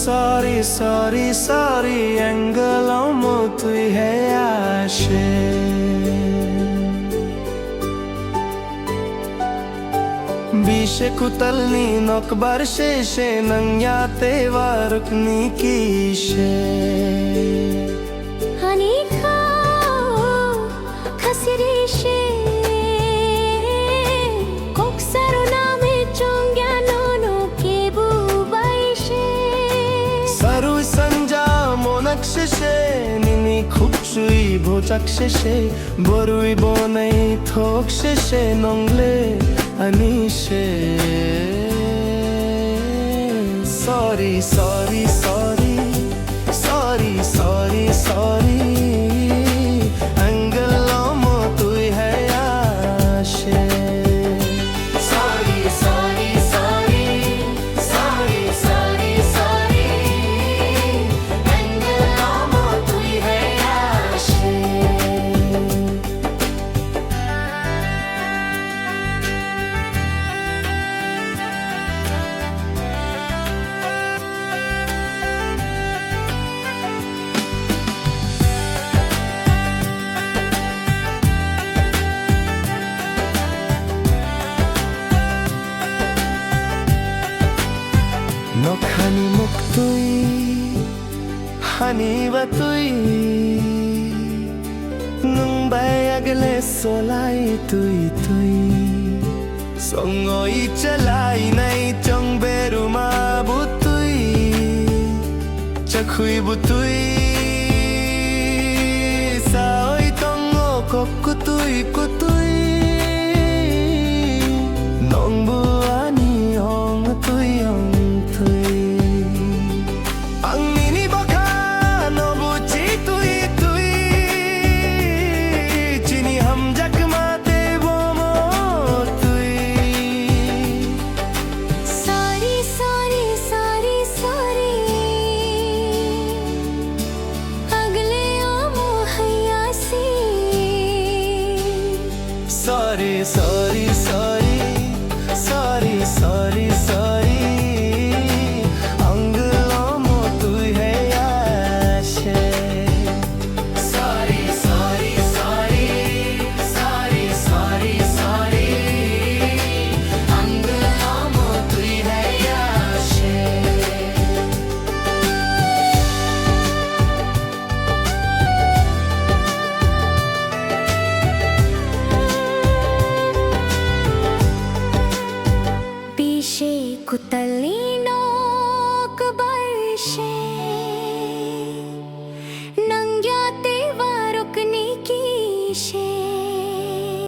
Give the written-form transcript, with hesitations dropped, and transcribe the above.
sorry, sorry, sorry Angelom mo tu'y hayashe Bishe kutalni nokbar sheshe nangyate warukni kishe Hani khao khasirishe koksaru name chongya nono kebu baishe Saru sanja monakshe nini khupchui bhojakshe borui bonai thokshe nongle anishe Sorry, sorry, sorry Sorry, sorry, sorry Angelomo tu'y hayashe Sorry, sorry, sorry Sorry, sorry, sorry Angelomo tu'y hayashe Nokhani muk tu'y hani ba tu'y nung bayagle solai tu'y songoi chalai nai chong beru ma bu tu'y chakhui bu tu'y saoi tongo kokku tu'y nong bu ani ong tu'y ang nini baka no bu chi tu'y chini ham jak mate bo mo tu'y Sorry, sorry, sorry, sorry Agle amo hayasi Sorry, sorry, sorry Sorry, sorry, sorry Angelomo tu'y hayashe Sorry, sorry, sorry Sorry, sorry, sorry Angelomo tu'y hayashe Bishe kutal